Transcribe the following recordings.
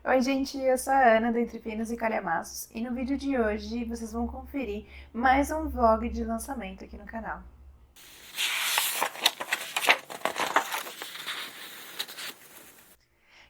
Oi, gente, eu sou a Ana do Entre Pinos e Calhamaços e no vídeo de hoje vocês vão conferir mais um vlog de lançamento aqui no canal.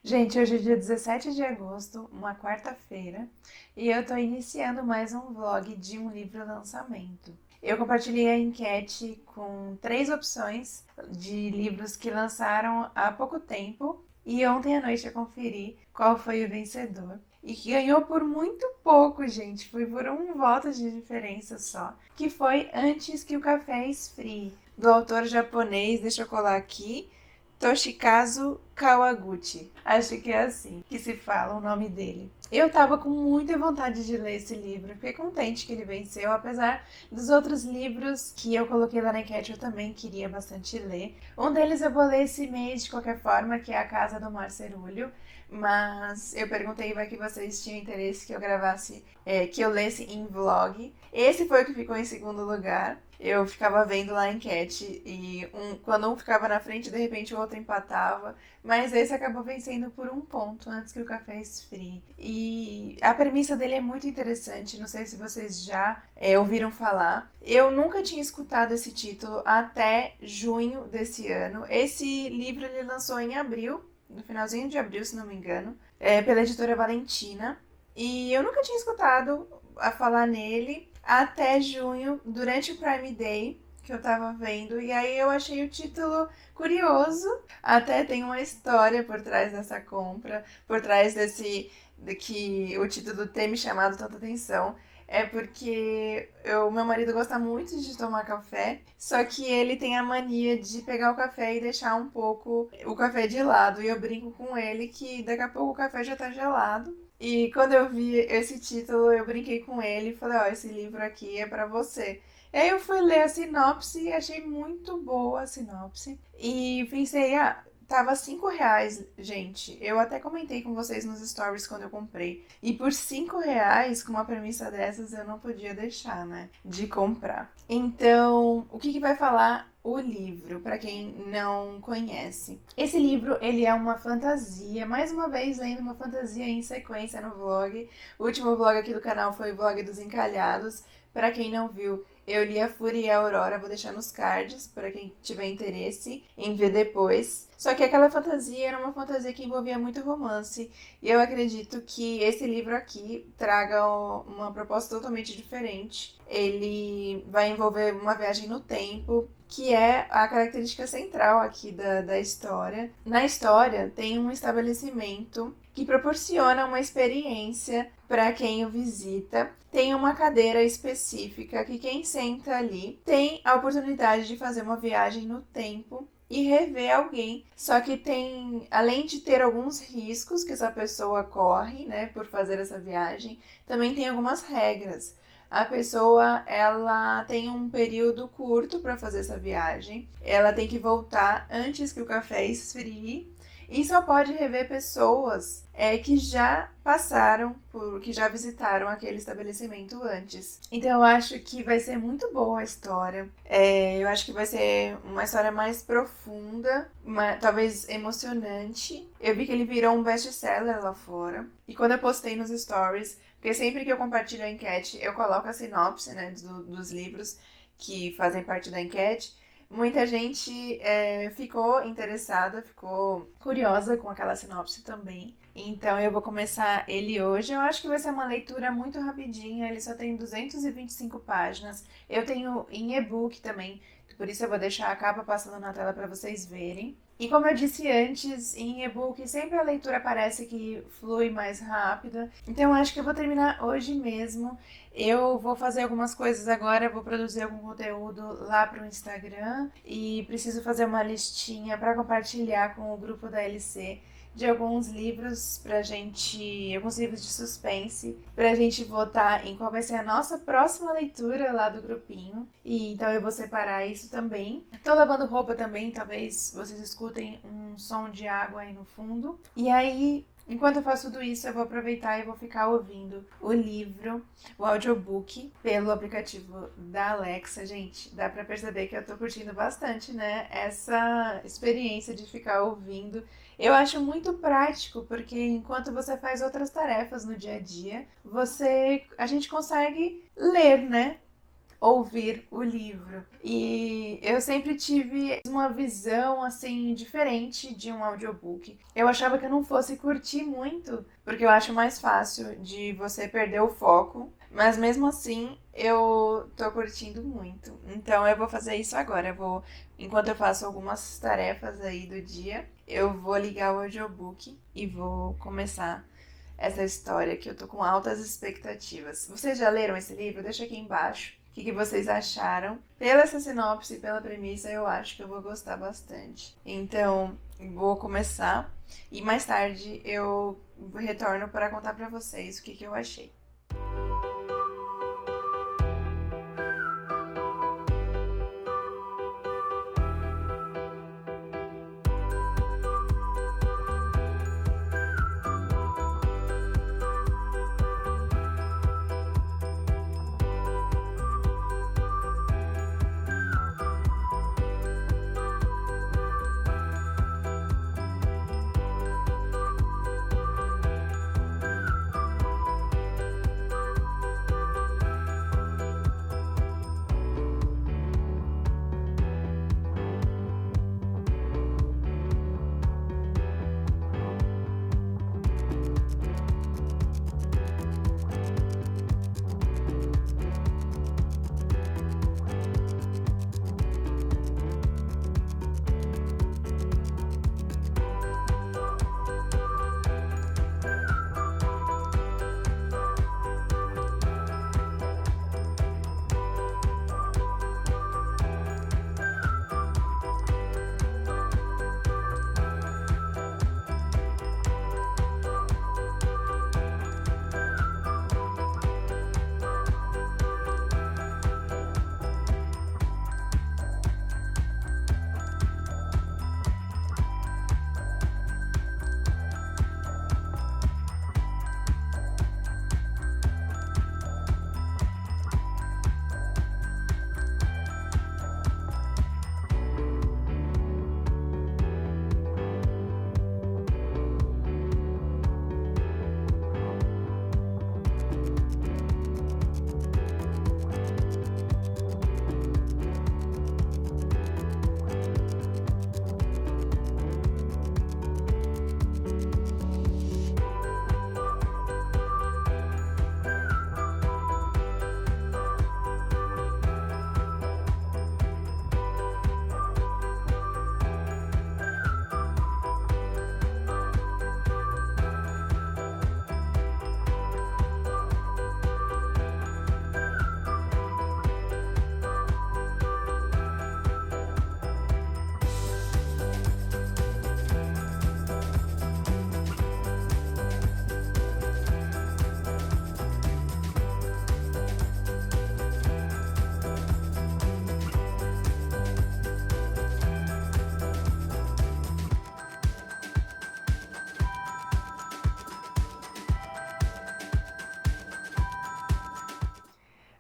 Gente, hoje é dia 17 de agosto, uma quarta-feira, e eu tô iniciando mais um vlog de um livro lançamento. Eu compartilhei a enquete com 3 opções de livros que lançaram há pouco tempo e ontem à noite eu conferi qual foi o vencedor. E que ganhou por muito pouco, gente. Foi por um voto de diferença só. Que foi Antes que o Café Esfrie, do autor japonês, deixa eu colar aqui, Toshikazu Kawaguchi. Acho que é assim que se fala o nome dele. Eu tava com muita vontade de ler esse livro. Fiquei contente que ele venceu, apesar dos outros livros que eu coloquei lá na enquete eu também queria bastante ler. Um deles eu vou ler esse mês de qualquer forma, que é A Casa do Mar Cerúleo. Mas eu perguntei vai que vocês tinham interesse que eu gravasse, que eu lesse em vlog. Esse foi o que ficou em segundo lugar. Eu ficava vendo lá a enquete e quando um ficava na frente, de repente o outro empatava. Mas esse acabou vencendo por um ponto antes que o café esfrie. E a premissa dele é muito interessante. Não sei se vocês já ouviram falar. Eu nunca tinha escutado esse título até junho desse ano. Esse livro ele lançou em abril, no finalzinho de abril, se não me engano, pela editora Valentina. E eu nunca tinha escutado a falar nele até junho, durante o Prime Day, que eu tava vendo. E aí eu achei o título curioso. Até tem uma história por trás dessa compra, por trás de que o título ter me chamado tanta atenção. É porque o meu marido gosta muito de tomar café, só que ele tem a mania de pegar o café e deixar um pouco o café de lado. E eu brinco com ele que daqui a pouco o café já tá gelado. E quando eu vi esse título, eu brinquei com ele e falei, ó, esse livro aqui é pra você. E aí eu fui ler a sinopse e achei muito boa a sinopse. E pensei, tava R$ 5, gente. Eu até comentei com vocês nos stories quando eu comprei. E por R$ 5, com uma premissa dessas, eu não podia deixar, né? De comprar. Então, o que vai falar o livro, para quem não conhece? Esse livro, ele é uma fantasia. Mais uma vez, lendo uma fantasia em sequência no vlog. O último vlog aqui do canal foi o vlog dos Encalhados. Para quem não viu, eu li A Fúria e a Aurora, vou deixar nos cards para quem tiver interesse em ver depois. Só que aquela fantasia era uma fantasia que envolvia muito romance, e eu acredito que esse livro aqui traga uma proposta totalmente diferente. Ele vai envolver uma viagem no tempo, que é a característica central aqui da história. Na história, tem um estabelecimento que proporciona uma experiência para quem o visita. Tem uma cadeira específica que quem senta ali tem a oportunidade de fazer uma viagem no tempo e rever alguém. Só que tem, além de ter alguns riscos que essa pessoa corre, né, por fazer essa viagem, também tem algumas regras. A pessoa, ela tem um período curto para fazer essa viagem. Ela tem que voltar antes que o café esfrie e só pode rever pessoas que já passaram que já visitaram aquele estabelecimento antes. Então eu acho que vai ser muito boa a história. Eu acho que vai ser uma história mais profunda, talvez emocionante. Eu vi que ele virou um best-seller lá fora. E quando eu postei nos stories, porque sempre que eu compartilho a enquete, eu coloco a sinopse, né, dos livros que fazem parte da enquete. Muita gente ficou interessada, ficou curiosa com aquela sinopse também. Então eu vou começar ele hoje. Eu acho que vai ser uma leitura muito rapidinha, ele só tem 225 páginas. Eu tenho em e-book também, por isso eu vou deixar a capa passando na tela para vocês verem. E como eu disse antes, em e-book sempre a leitura parece que flui mais rápida. Então eu acho que eu vou terminar hoje mesmo. Eu vou fazer algumas coisas agora, vou produzir algum conteúdo lá para o Instagram e preciso fazer uma listinha para compartilhar com o grupo da LC de alguns livros alguns livros de suspense, pra gente votar em qual vai ser a nossa próxima leitura lá do grupinho. E então eu vou separar isso também. Tô lavando roupa também, talvez vocês escutem um som de água aí no fundo. E aí Enquanto eu faço tudo isso, eu vou aproveitar e vou ficar ouvindo o livro, o audiobook, pelo aplicativo da Alexa. Gente, dá pra perceber que eu tô curtindo bastante, né? Essa experiência de ficar ouvindo. Eu acho muito prático, porque enquanto você faz outras tarefas no dia a dia, a gente consegue ler, né? Ouvir o livro. E eu sempre tive uma visão assim diferente de um audiobook. Eu achava que eu não fosse curtir muito, porque eu acho mais fácil de você perder o foco, mas mesmo assim eu tô curtindo muito. Então eu vou fazer isso agora. Enquanto eu faço algumas tarefas aí do dia, eu vou ligar o audiobook e vou começar essa história que eu tô com altas expectativas. Vocês já leram esse livro? Deixa aqui embaixo o que vocês acharam. Pela essa sinopse e pela premissa, eu acho que eu vou gostar bastante. Então, vou começar e mais tarde eu retorno para contar para vocês o que eu achei.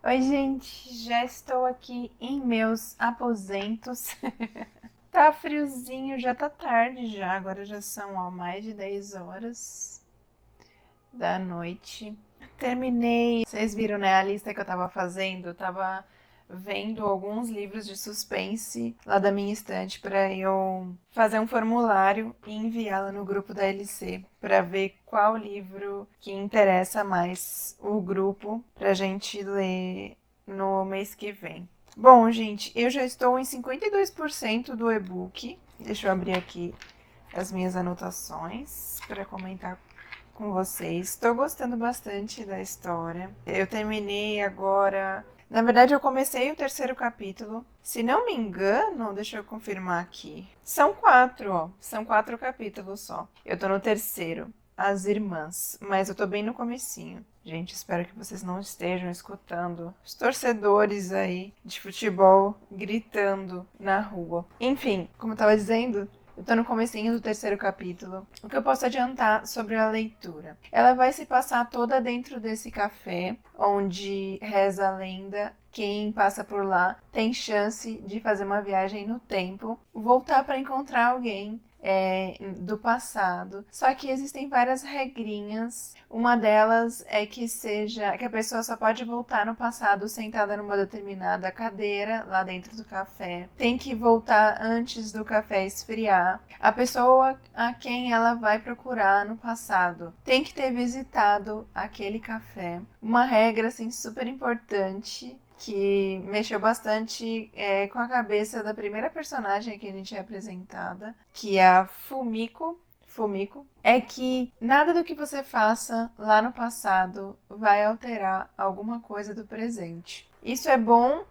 Oi, gente, já estou aqui em meus aposentos. Tá friozinho, já tá tarde já, agora já são mais de 10 horas da noite. Terminei, vocês viram, né, a lista que eu tava fazendo? Eu tava vendo alguns livros de suspense lá da minha estante para eu fazer um formulário e enviá-la no grupo da LC para ver qual livro que interessa mais o grupo pra gente ler no mês que vem. Bom, gente, eu já estou em 52% do e-book. Deixa eu abrir aqui as minhas anotações para comentar com vocês. Estou gostando bastante da história. Eu terminei agora. Na verdade, eu comecei o 3º capítulo. Se não me engano, deixa eu confirmar aqui. São 4, ó. São 4 capítulos só. Eu tô no 3º, As Irmãs, mas eu tô bem no comecinho. Gente, espero que vocês não estejam escutando os torcedores aí de futebol gritando na rua. Enfim, como eu tava dizendo, Eu tô no comecinho do terceiro capítulo. O que eu posso adiantar sobre a leitura? Ela vai se passar toda dentro desse café, onde reza a lenda. Quem passa por lá tem chance de fazer uma viagem no tempo, voltar para encontrar alguém do passado. Só que existem várias regrinhas. Uma delas é que a pessoa só pode voltar no passado sentada numa determinada cadeira lá dentro do café. Tem que voltar antes do café esfriar. A pessoa a quem ela vai procurar no passado tem que ter visitado aquele café. Uma regra assim super importante que mexeu bastante com a cabeça da primeira personagem que a gente é apresentada, que é a Fumiko, é que nada do que você faça lá no passado vai alterar alguma coisa do presente. Isso é bom,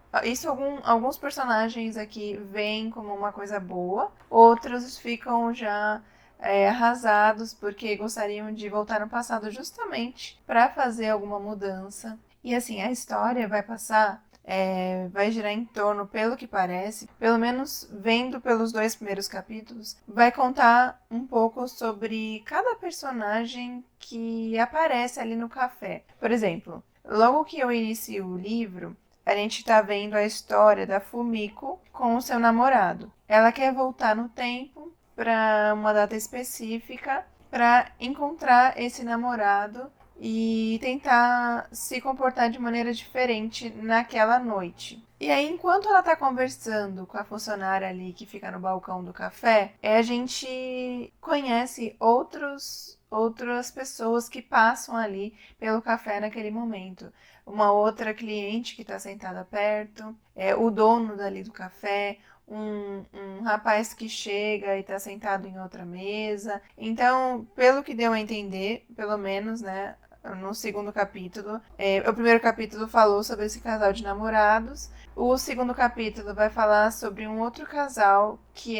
alguns personagens aqui veem como uma coisa boa, outros ficam já arrasados porque gostariam de voltar no passado justamente para fazer alguma mudança. E assim, a história vai girar em torno, pelo que parece, pelo menos vendo pelos 2 primeiros capítulos, vai contar um pouco sobre cada personagem que aparece ali no café. Por exemplo, logo que eu inicio o livro, a gente está vendo a história da Fumiko com o seu namorado. Ela quer voltar no tempo para uma data específica para encontrar esse namorado e tentar se comportar de maneira diferente naquela noite. E aí, enquanto ela tá conversando com a funcionária ali que fica no balcão do café, a gente conhece outras pessoas que passam ali pelo café naquele momento. Uma outra cliente que está sentada perto, o dono dali do café, um rapaz que chega e está sentado em outra mesa. Então, pelo que deu a entender, pelo menos, né, no segundo capítulo, o primeiro capítulo falou sobre esse casal de namorados. O segundo capítulo vai falar sobre um outro casal que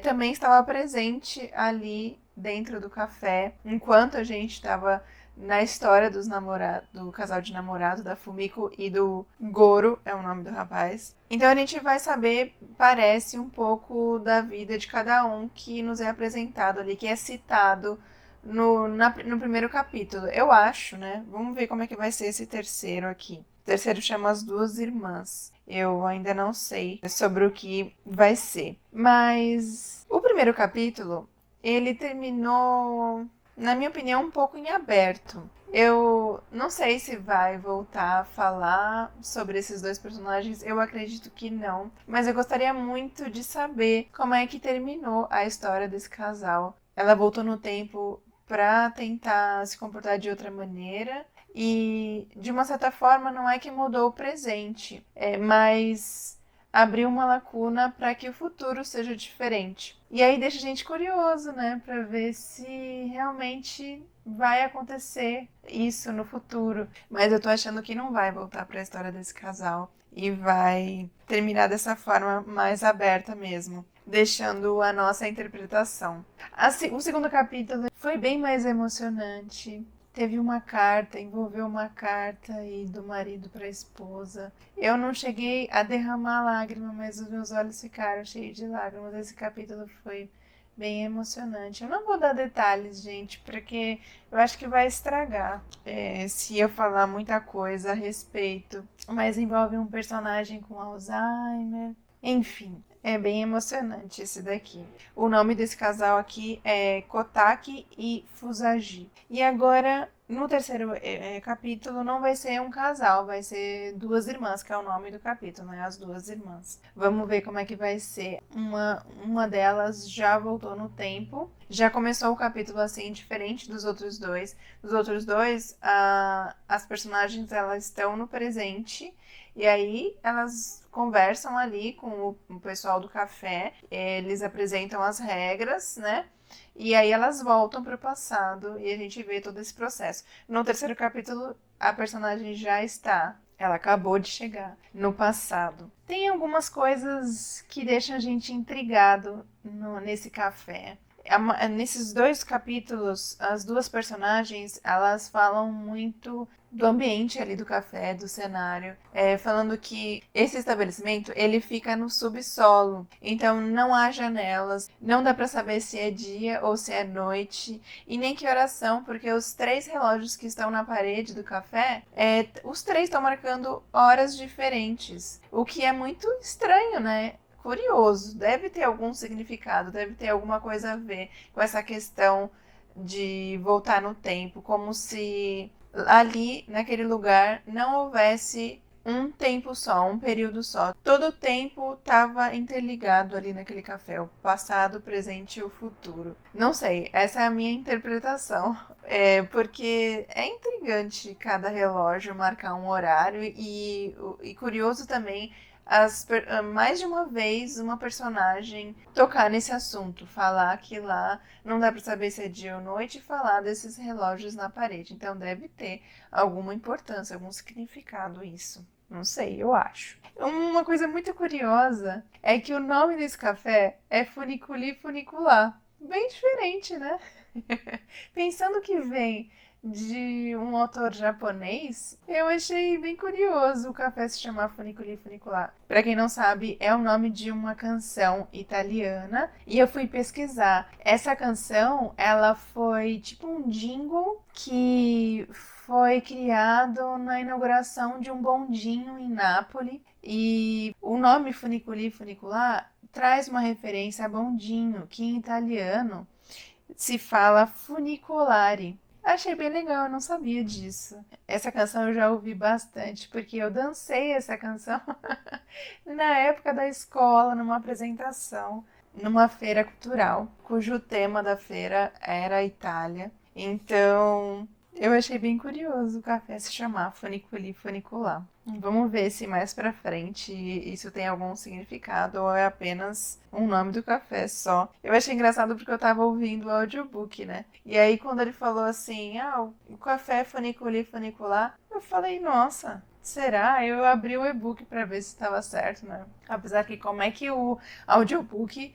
também estava presente ali dentro do café, enquanto a gente estava na história do casal de namorado, da Fumiko e do Goro, é o nome do rapaz. Então a gente vai saber, parece, um pouco da vida de cada um que nos é apresentado ali, que é citado no primeiro capítulo. Eu acho, né? Vamos ver como é que vai ser esse terceiro aqui. O terceiro chama As Duas Irmãs. Eu ainda não sei sobre o que vai ser. Mas o primeiro capítulo, ele terminou, na minha opinião, um pouco em aberto. Eu não sei se vai voltar a falar sobre esses 2 personagens, eu acredito que não. Mas eu gostaria muito de saber como é que terminou a história desse casal. Ela voltou no tempo para tentar se comportar de outra maneira e, de uma certa forma, não é que mudou o presente, mas abriu uma lacuna para que o futuro seja diferente. E aí deixa a gente curioso, né, para ver se realmente vai acontecer isso no futuro. Mas eu tô achando que não vai voltar para a história desse casal e vai terminar dessa forma mais aberta mesmo, deixando a nossa interpretação. O segundo capítulo foi bem mais emocionante. Envolveu uma carta aí do marido para a esposa. Eu não cheguei a derramar lágrima, mas os meus olhos ficaram cheios de lágrimas. Esse capítulo foi bem emocionante. Eu não vou dar detalhes, gente, porque eu acho que vai estragar se eu falar muita coisa a respeito. Mas envolve um personagem com Alzheimer. Enfim, é bem emocionante esse daqui. O nome desse casal aqui é Kotaki e Fusagi. E agora, no terceiro capítulo, não vai ser um casal, vai ser 2 irmãs, que é o nome do capítulo, né? As 2 irmãs. Vamos ver como é que vai ser. Uma delas já voltou no tempo. Já começou o capítulo assim, diferente dos outros 2. Dos outros 2, as personagens elas estão no presente. E aí elas conversam ali com o pessoal do café, eles apresentam as regras, né? E aí elas voltam para o passado e a gente vê todo esse processo. No terceiro capítulo, a personagem ela acabou de chegar no passado. Tem algumas coisas que deixam a gente intrigado nesse café. Nesses dois capítulos, as duas personagens, elas falam muito do ambiente ali do café, do cenário, falando que esse estabelecimento, ele fica no subsolo, então não há janelas, não dá para saber se é dia ou se é noite, e nem que horas são, porque os 3 relógios que estão na parede do café, os 3 estão marcando horas diferentes, o que é muito estranho, né? Curioso, deve ter algum significado, deve ter alguma coisa a ver com essa questão de voltar no tempo, como se ali, naquele lugar, não houvesse um tempo só, um período só. Todo o tempo estava interligado ali naquele café, o passado, o presente e o futuro. Não sei, essa é a minha interpretação. Porque é intrigante cada relógio marcar um horário e curioso também mais de uma vez uma personagem tocar nesse assunto, falar que lá não dá para saber se é dia ou noite e falar desses relógios na parede. Então deve ter alguma importância, algum significado isso. Não sei, eu acho. Uma coisa muito curiosa é que o nome desse café é Funiculi Funicular. Bem diferente, né? Pensando que vem de um autor japonês, eu achei bem curioso o café se chamar Funiculi Funicular. Para quem não sabe, é o nome de uma canção italiana e eu fui pesquisar. Essa canção, ela foi tipo um jingle que foi criado na inauguração de um bondinho em Nápoles e o nome Funiculi Funicular traz uma referência a bondinho, que em italiano se fala funicolare. Achei bem legal, eu não sabia disso. Essa canção eu já ouvi bastante, porque eu dancei essa canção na época da escola, numa apresentação, numa feira cultural, cujo tema da feira era a Itália. Então, eu achei bem curioso o café se chamar Funiculi Funicular. Vamos ver se mais pra frente isso tem algum significado ou é apenas um nome do café só. Eu achei engraçado porque eu tava ouvindo o audiobook, né? E aí quando ele falou assim, o café Funiculi Funicular, eu falei, nossa, será? Eu abri o e-book pra ver se estava certo, né? Apesar que como é que o audiobook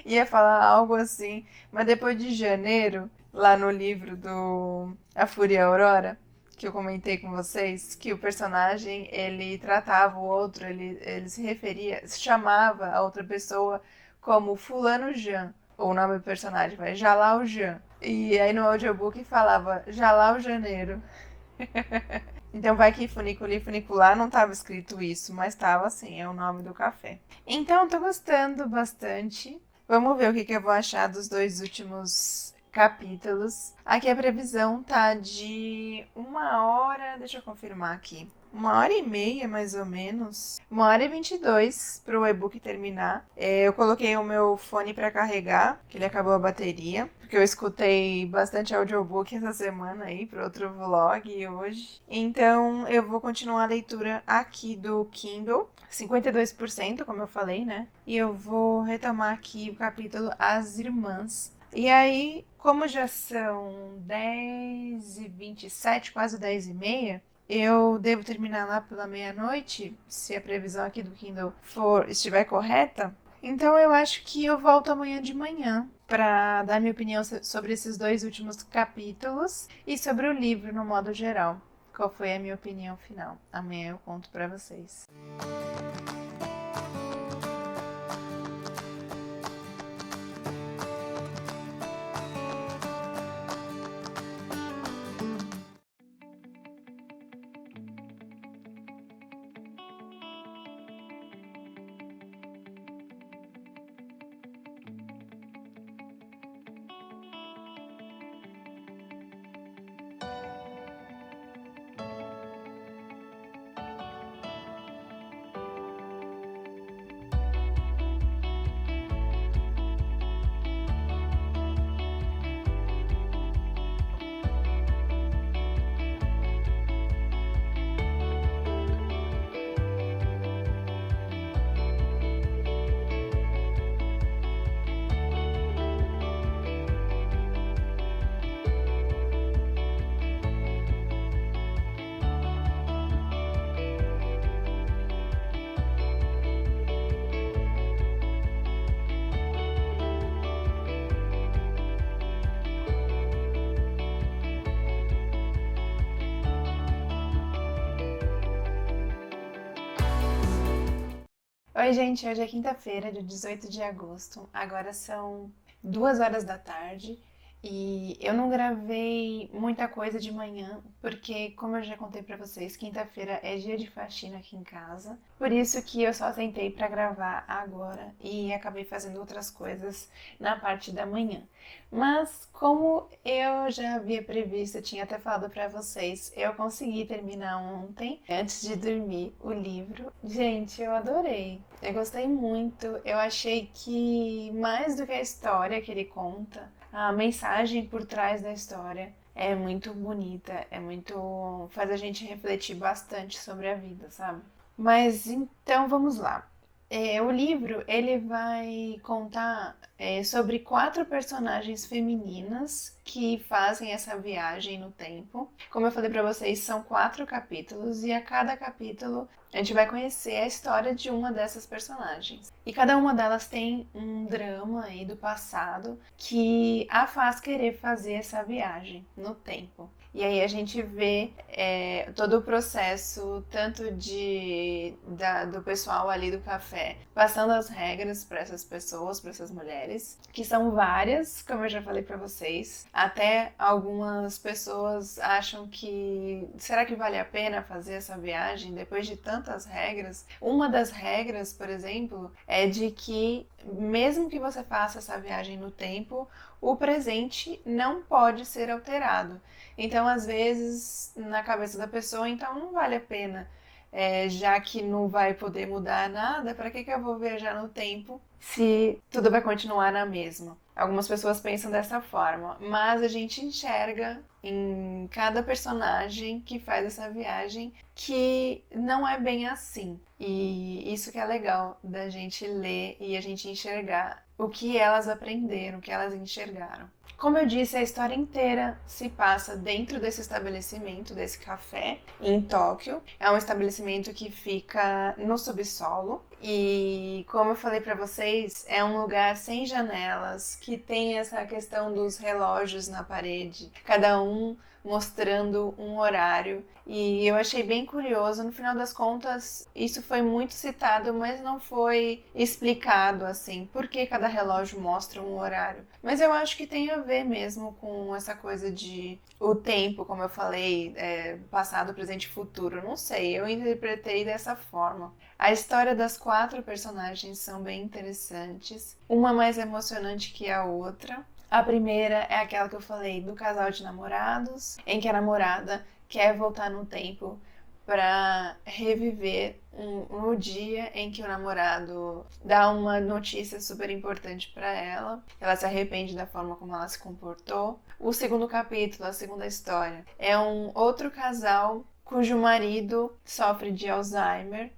ia falar algo assim, mas depois de janeiro, lá no livro do A Fúria e a Aurora, que eu comentei com vocês, que o personagem, ele tratava o outro, ele se referia, se chamava a outra pessoa como Fulano Jean. O nome do personagem vai Jalal Jean. E aí no audiobook falava Jalal Janeiro. Então vai que Funiculi Funicular não estava escrito isso, mas estava assim, é o nome do café. Então tô gostando bastante. Vamos ver o que eu vou achar dos 2 últimos capítulos. Aqui a previsão tá de 1 hora, deixa eu confirmar aqui. 1 hora e meia, mais ou menos. 1 hora e 22 para o e-book terminar. Eu coloquei o meu fone para carregar, que ele acabou a bateria. Porque eu escutei bastante audiobook essa semana aí para outro vlog hoje. Então eu vou continuar a leitura aqui do Kindle. 52%, como eu falei, né? E eu vou retomar aqui o capítulo As Irmãs. E aí, como já são 10h27, quase 10h30, eu devo terminar lá pela meia-noite, se a previsão aqui do Kindle estiver correta. Então eu acho que eu volto amanhã de manhã para dar minha opinião sobre esses 2 últimos capítulos e sobre o livro no modo geral. Qual foi a minha opinião final? Amanhã eu conto para vocês. Oi, gente, hoje é quinta-feira, dia 18 de agosto. Agora são 2 horas da tarde e eu não gravei muita coisa de manhã, porque, como eu já contei pra vocês, quinta-feira é dia de faxina aqui em casa. Por isso que eu só tentei pra gravar agora e acabei fazendo outras coisas na parte da manhã. Mas, como eu já havia previsto, eu tinha até falado pra vocês, eu consegui terminar ontem, antes de dormir, o livro. Gente, eu adorei. Eu gostei muito. Eu achei que mais do que a história que ele conta, a mensagem por trás da história é muito bonita, faz a gente refletir bastante sobre a vida, sabe? Mas então vamos lá. O livro ele vai contar sobre 4 personagens femininas que fazem essa viagem no tempo. Como eu falei para vocês, são 4 capítulos e a cada capítulo a gente vai conhecer a história de uma dessas personagens. E cada uma delas tem um drama aí do passado que a faz querer fazer essa viagem no tempo. E aí a gente vê todo o processo, tanto do pessoal ali do café, passando as regras para essas pessoas, para essas mulheres, que são várias, como eu já falei para vocês. Até algumas pessoas acham que, será que vale a pena fazer essa viagem depois de tantas regras? Uma das regras, por exemplo, é de que mesmo que você faça essa viagem no tempo, o presente não pode ser alterado. Então, às vezes, na cabeça da pessoa, então não vale a pena. Já que não vai poder mudar nada, para que eu vou viajar no tempo se tudo vai continuar na mesma? Algumas pessoas pensam dessa forma, mas a gente enxerga em cada personagem que faz essa viagem que não é bem assim. E isso que é legal da gente ler e a gente enxergar o que elas aprenderam, o que elas enxergaram. Como eu disse, a história inteira se passa dentro desse estabelecimento, desse café, em Tóquio. É um estabelecimento que fica no subsolo. E como eu falei pra vocês, é um lugar sem janelas, que tem essa questão dos relógios na parede, cada um mostrando um horário. E eu achei bem curioso, no final das contas, isso foi muito citado, mas não foi explicado assim, por que cada relógio mostra um horário. Mas eu acho que tem a ver mesmo com essa coisa de o tempo, como eu falei, passado, presente e futuro. Não sei, eu interpretei dessa forma. A história das 4 personagens são bem interessantes, uma mais emocionante que a outra. A primeira é aquela que eu falei do casal de namorados, em que a namorada quer voltar no tempo para reviver no dia em que o namorado dá uma notícia super importante para ela. Ela se arrepende da forma como ela se comportou. O segundo capítulo, a segunda história, é um outro casal cujo marido sofre de Alzheimer.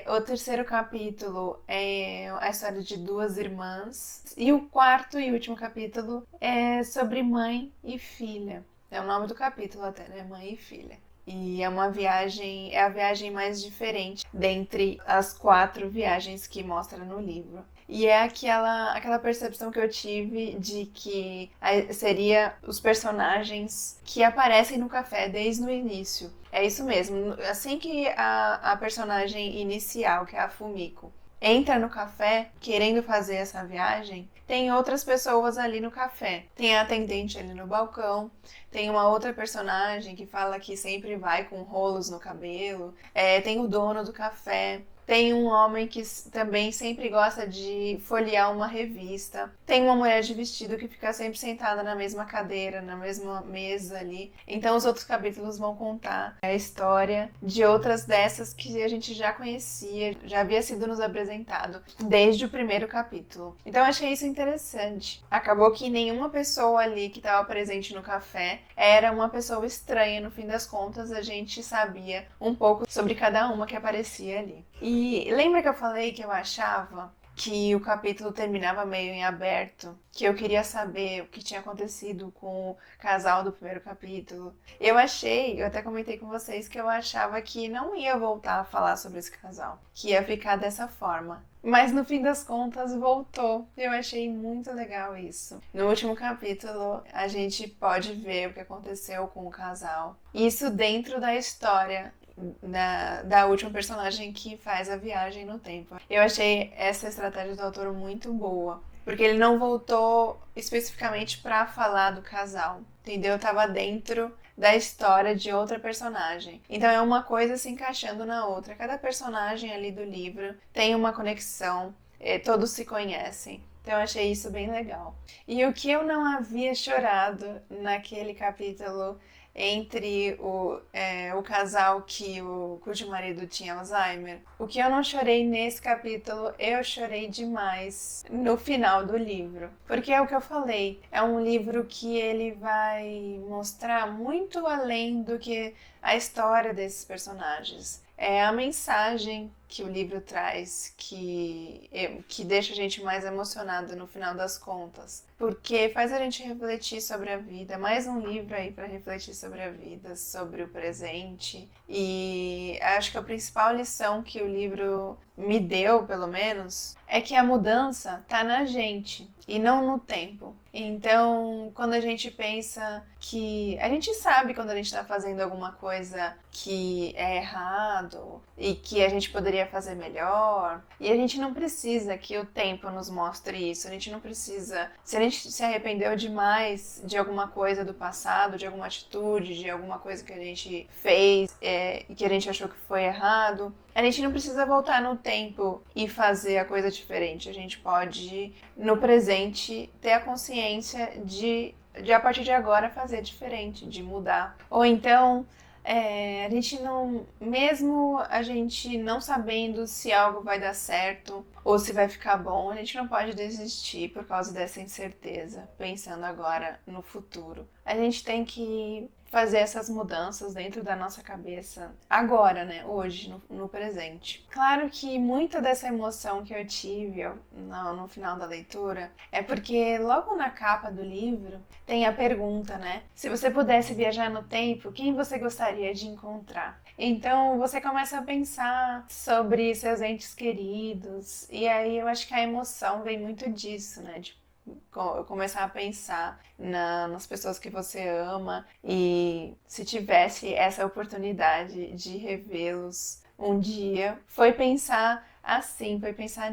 O terceiro capítulo é a história de 2 irmãs. E o quarto e último capítulo é sobre mãe e filha. É o nome do capítulo até, né? Mãe e filha. E é a viagem mais diferente dentre as 4 viagens que mostra no livro. E é aquela percepção que eu tive de que seria os personagens que aparecem no café desde o início. É isso mesmo. Assim que a personagem inicial, que é a Fumiko, entra no café querendo fazer essa viagem, tem outras pessoas ali no café. Tem a atendente ali no balcão, tem uma outra personagem que fala que sempre vai com rolos no cabelo, tem o dono do café. Tem um homem que também sempre gosta de folhear uma revista. Tem uma mulher de vestido que fica sempre sentada na mesma cadeira, na mesma mesa ali. Então os outros capítulos vão contar a história de outras dessas que a gente já conhecia, já havia sido nos apresentado desde o primeiro capítulo. Então eu achei isso interessante. Acabou que nenhuma pessoa ali que estava presente no café era uma pessoa estranha. No fim das contas, a gente sabia um pouco sobre cada uma que aparecia ali. E lembra que eu falei que eu achava que o capítulo terminava meio em aberto, que eu queria saber o que tinha acontecido com o casal do primeiro capítulo? Eu até comentei com vocês que eu achava que não ia voltar a falar sobre esse casal, que ia ficar dessa forma. Mas no fim das contas voltou. Eu achei muito legal isso. No último capítulo a gente pode ver o que aconteceu com o casal. Isso dentro da história. da última personagem que faz a viagem no tempo. Eu achei essa estratégia do autor muito boa, porque ele não voltou especificamente para falar do casal, entendeu? Tava dentro da história de outra personagem. Então é uma coisa se encaixando na outra. Cada personagem ali do livro tem uma conexão, todos se conhecem. Então eu achei isso bem legal. E o que eu não havia chorado naquele capítulo entre o casal cujo marido tinha Alzheimer, o que eu não chorei nesse capítulo, eu chorei demais no final do livro. Porque é o que eu falei, é um livro que ele vai mostrar muito além do que a história desses personagens. É a mensagem que o livro traz que deixa a gente mais emocionado no final das contas. Porque faz a gente refletir sobre a vida. Mais um livro aí para refletir sobre a vida, sobre o presente. E acho que a principal lição que o livro me deu, pelo menos, é que a mudança tá na gente e não no tempo. Então, quando a gente pensa que... A gente sabe quando a gente está fazendo alguma coisa que é errado e que a gente poderia fazer melhor. E a gente não precisa que o tempo nos mostre isso. A gente não precisa... Se a gente se arrependeu demais de alguma coisa do passado, de alguma atitude, de alguma coisa que a gente fez e que a gente achou que foi errado, a gente não precisa voltar no tempo e fazer a coisa diferente. A gente pode, no presente, ter a consciência de a partir de agora fazer diferente, de mudar. Ou então, a gente não, mesmo a gente não sabendo se algo vai dar certo ou se vai ficar bom, a gente não pode desistir por causa dessa incerteza, pensando agora no futuro. A gente tem que fazer essas mudanças dentro da nossa cabeça agora, né? Hoje, no presente. Claro que muita dessa emoção que eu tive no final da leitura é porque logo na capa do livro tem a pergunta, né? Se você pudesse viajar no tempo, quem você gostaria de encontrar? Então você começa a pensar sobre seus entes queridos, e aí eu acho que a emoção vem muito disso, né? Começar a pensar nas pessoas que você ama e se tivesse essa oportunidade de revê-los um dia, foi pensar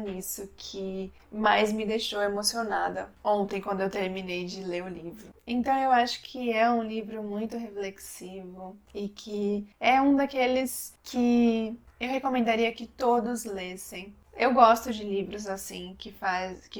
nisso que mais me deixou emocionada ontem quando eu terminei de ler o livro. Então eu acho que é um livro muito reflexivo e que é um daqueles que eu recomendaria que todos lessem. Eu gosto de livros assim, que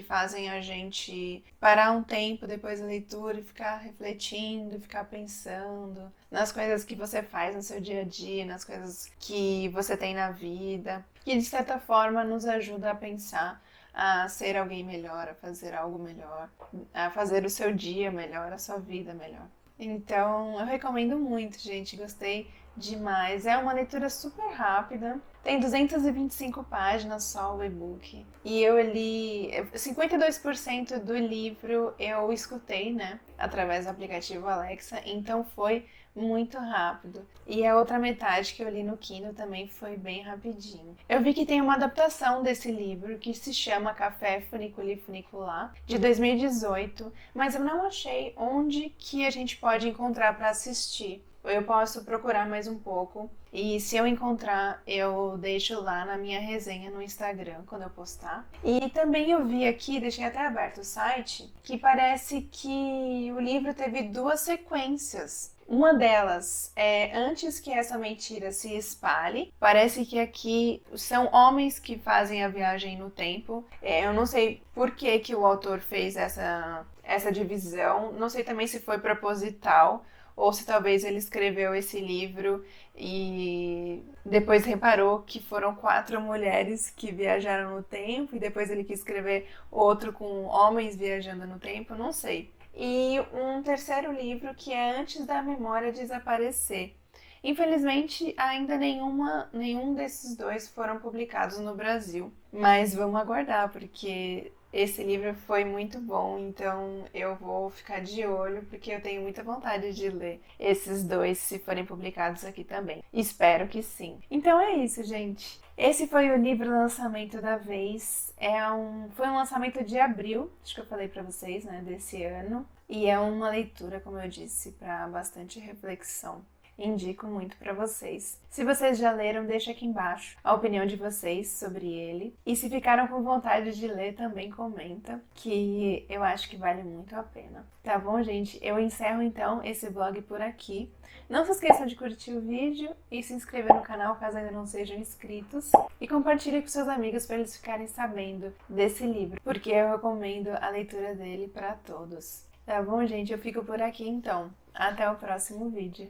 fazem a gente parar um tempo depois da leitura e ficar refletindo, ficar pensando nas coisas que você faz no seu dia a dia, nas coisas que você tem na vida, que de certa forma nos ajuda a pensar, a ser alguém melhor, a fazer algo melhor, a fazer o seu dia melhor, a sua vida melhor. Então, eu recomendo muito, gente, gostei demais. É uma leitura super rápida, tem 225 páginas só o e-book. E eu li 52% do livro eu escutei, né, através do aplicativo Alexa, então foi muito rápido. E a outra metade que eu li no Kindle também foi bem rapidinho. Eu vi que tem uma adaptação desse livro que se chama Café Funicular, de 2018, mas eu não achei onde que a gente pode encontrar para assistir. Eu posso procurar mais um pouco e se eu encontrar, eu deixo lá na minha resenha no Instagram quando eu postar. E também eu vi aqui, deixei até aberto o site, que parece que o livro teve 2 sequências. Uma delas é antes que essa mentira se espalhe. Parece que aqui são homens que fazem a viagem no tempo. Eu não sei por que o autor fez essa divisão. Não sei também se foi proposital ou se talvez ele escreveu esse livro e depois reparou que foram 4 mulheres que viajaram no tempo e depois ele quis escrever outro com homens viajando no tempo, não sei. E um terceiro livro que é Antes da Memória Desaparecer. Infelizmente, ainda nenhum desses 2 foram publicados no Brasil, mas vamos aguardar, porque esse livro foi muito bom, então eu vou ficar de olho, porque eu tenho muita vontade de ler esses 2 se forem publicados aqui também. Espero que sim. Então é isso, gente. Esse foi o livro lançamento da vez. Foi um lançamento de abril, acho que eu falei pra vocês, né, desse ano. E é uma leitura, como eu disse, para bastante reflexão. Indico muito para vocês. Se vocês já leram, deixa aqui embaixo a opinião de vocês sobre ele. E se ficaram com vontade de ler, também comenta, que eu acho que vale muito a pena. Tá bom, gente? Eu encerro então esse vlog por aqui. Não se esqueçam de curtir o vídeo e se inscrever no canal caso ainda não sejam inscritos. E compartilhe com seus amigos para eles ficarem sabendo desse livro, porque eu recomendo a leitura dele para todos. Tá bom, gente? Eu fico por aqui então. Até o próximo vídeo.